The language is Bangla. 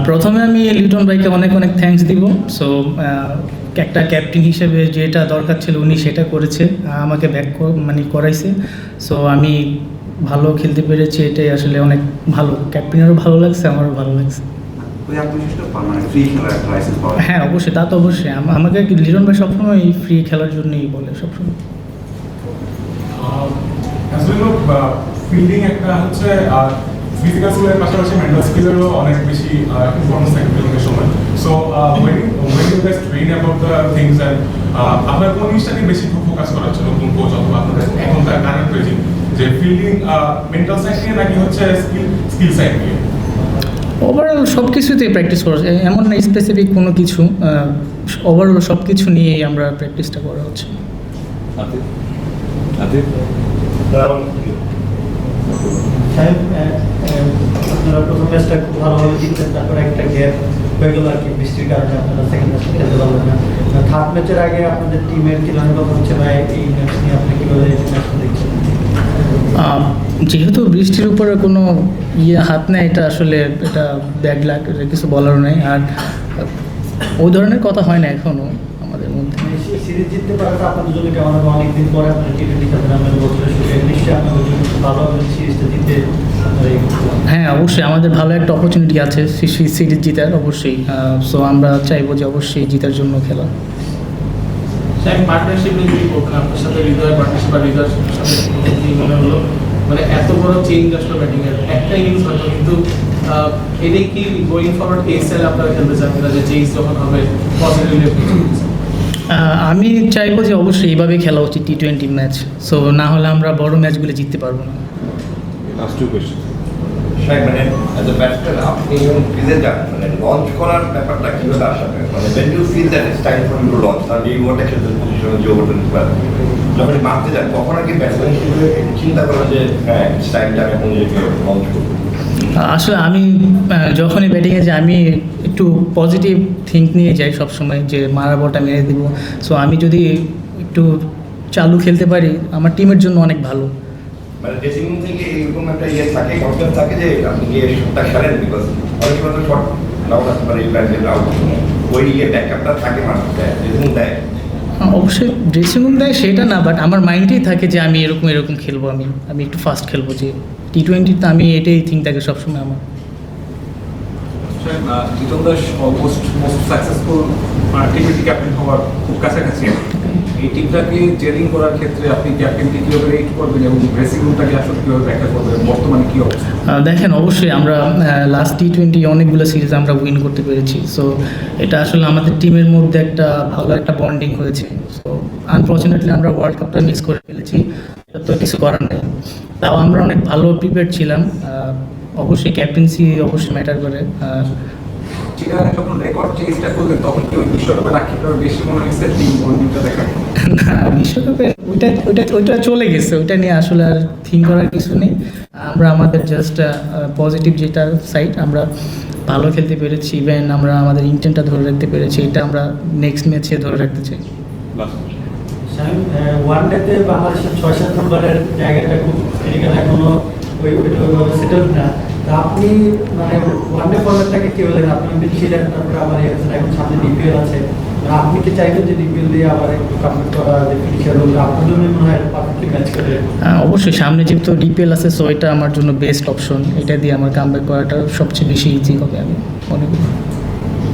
প্রথমে আমি লিটন ভাইকে অনেক অনেক থ্যাঙ্কস দিব। সো একটা ক্যাপ্টেন হিসেবে যেটা দরকার ছিল উনি সেটা করেছে, আমাকে মানে করাইছে। সো আমি ভালো খেলতে পেরেছি, এটাই আসলে অনেক ভালো। ক্যাপ্টেনেরও ভালো লাগছে, আমারও ভালো লাগছে। হ্যাঁ অবশ্যই, তা তো অবশ্যই। আমাকে লিটন ভাই সবসময় এই ফ্রি খেলার জন্যই বলে সবসময়। ফিল্ডিং একটা হচ্ছে ফিজিক্যাল স্কিলের পাশাপাশি মেন্টাল স্কিলেরও অনেক বেশি ইম্পর্টেন্স থাকে ফিল্ডিংয়ের সময়। So when you guys train about the things and আপনার কোন জিনিসটাকে বেশি ফোকাস করা হচ্ছে নতুন কোচ অথবা আপনাদের এখনকার কারেন্ট রেজিম, যে ফিল্ডিং মেন্টাল সাইড নিয়ে নাকি হচ্ছে স্কিল সাইড নিয়ে? ওভারঅল সব কিছুতেই প্র্যাকটিস করা, এমন না স্পেসিফিক কোনো কিছু, ওভারঅল সব কিছু নিয়েই আমরা প্র্যাকটিসটা করা হচ্ছে। আপনারা প্রথম ম্যাচটা খুব ভালোভাবে জিতলেন, তারপরে একটা গ্যাপ হয়ে গেল আর কি, বৃষ্টির কারণে আপনারা সেকেন্ড ম্যাচটা খেলতে পারলেন না। থার্ড ম্যাচের আগে আপনাদের টিমের কীভাবে কথা হচ্ছে ভাই, এই ম্যাচ নিয়ে আপনি কীভাবে এই ম্যাচটা দেখছেন? যেহেতু বৃষ্টির উপরে কোনো হাত নেই, এটা আসলে এটা ব্যাড লাক, কিছু বলারও নেই। আর ওই ধরনের কথা হয় না এখনও আমাদের মধ্যে। সিরিজ জিততে পারাটা আপনাদের জন্য কেমন হবে? অনেকদিন পরে আপনার টি-20 খেলবেন, আপনাদের বছরের শুরু, নিশ্চয়ই আপনাদের জন্য ভালো হবে সিরিজটা জিততে। হ্যাঁ অবশ্যই, আমাদের ভালো একটা অপরচুনিটি আছে সিরিজ জিতার, অবশ্যই। সো আমরা চাইবো যে অবশ্যই জিতার জন্য খেলা। পার্টনারশিপ যদি আপনার সাথে হৃদয় পার্টনারশিপ বা হৃদয়ের সাথে মনে হলো, মানে এত বড় চেঞ্জ আসলো ব্যাটিংয়ের একটা ইনিংস হয়তো, কিন্তু এটাই কি গোয়িং ফরওয়ার্ড এই স্টাইল আপনারা খেলতে চান কিনা, যে চেঞ্জ যখন হবে পজিটিভলি? আমি চাইবো যে অবশ্যই এইভাবে খেলা উচিত টি-20 ম্যাচ। সো না হলে আমরা বড় ম্যাচগুলো জিততে পারবো না। মানে অ্যাজ এ ব্যাটসম্যান আপনি যখন ক্রিজে যান, মানে লঞ্চ করার ব্যাপারটা কীভাবে আসাবে? মানে when you feel that it's time for you to launch, তাহলে এই ওভারটা খেলতে পজিশনে যে ওভারটা নিতে পারেন, যখন মারতে যান তখন আর কি ব্যাটসম্যান হিসেবে চিন্তা করেন যে হ্যাঁ ইটস টাইমটা আমি এখন নিজেকে লঞ্চ করবো? আসলে আমি যখনই ব্যাটিংয়ে যাই আমি একটু পজিটিভ থিঙ্ক নিয়ে যাই সবসময়, যে মারা বলটা মেরে দেবো। সো আমি যদি একটু চালু খেলতে পারি আমার টিমের জন্য অনেক ভালো। মানে ড্রেসিং রুম থেকে এরকম একটা থাকে, কনফিডেন্স থাকে যে আপনি গিয়ে শটটা খেলেন, বিকজ অনেক সময় তো শট নাও আসতে পারে, আউট ওই ব্যাকআপটা থাকে, মানুষ দেয় ড্রেসিং রুম দেয়। অবশ্যই ড্রেসিং রুম দেয় সেটা না, বাট আমার মাইন্ডেই থাকে যে আমি এরকম খেলবো, আমি একটু ফাস্ট খেলবো। যে টি-20তে আমি এটাই থিঙ্ক থাকে সবসময় আমার। Liton Das almost most successful টি-20 ক্যাপ্টেন হওয়ার খুব কাছাকাছি। এই টিমটাকে ট্রেনিং করার ক্ষেত্রে আপনি ক্যাপ্টেনকে কীভাবে রেট করবেন এবং ড্রেসিং রুমটাকে আসলে কীভাবে ব্যাখ্যা করবেন, বর্তমানে কী অবস্থা? দেখেন অবশ্যই আমরা লাস্ট টি-20 অনেকগুলো সিরিজ আমরা উইন করতে পেরেছি। সো এটা আসলে আমাদের টিমের মধ্যে একটা ভালো একটা বন্ডিং হয়েছে। সো আনফর্চুনেটলি আমরা ওয়ার্ল্ড কাপটা মিস করে ফেলেছি, তো কিছু করার নেই। তাও আমরা অনেক ভালো প্রিপেয়ার ছিলাম। অবশ্যই ক্যাপ্টেন্সি অবশ্যই ম্যাটার করে। যখন রেকর্ড চেঞ্জটা করলেন তখন কি ওই বিশ্বকাপে রাখিটার বেশি মনে হয়েছে টিম বন্ডিংটা দেখা? না, বিশ্বকাপে ওইটা চলে গেছে, ওইটা নিয়ে আসলে আর থিঙ্ক করার কিছু নেই। আমরা আমাদের জাস্ট পজিটিভ যেটা সাইড, আমরা ভালো খেলতে পেরেছি, ইভেন আমরা আমাদের ইন্টেন্টটা ধরে রাখতে পেরেছি, এটা আমরা নেক্সট ম্যাচে ধরে রাখতে চাই। ওয়ান ডেতে বাংলাদেশের 6-7 নম্বরের জায়গাটা খুব এখনো ওইভাবে সেটেল না। আপনি মানে ওয়ান ডে ফরম্যাটটাকে কী বলেন? আপনি ছিলেন, তারপরে আবার এখন সামনে ডিপিএল আছে, আপনি কি চাইবেন যে ডিপিএল দিয়ে আবার একটু কমপ্লিট করা, যে ফিনিশার হল আপনার জন্য মনে হয় পারফেক্টলি ম্যাচ করে? অবশ্যই, সামনে যেহেতু ডিপিএল আছে, সো এটা আমার জন্য বেস্ট অপশন। এটা দিয়ে আমার কামব্যাক করাটা সবচেয়ে বেশি ইজি হবে আমি মনে করি।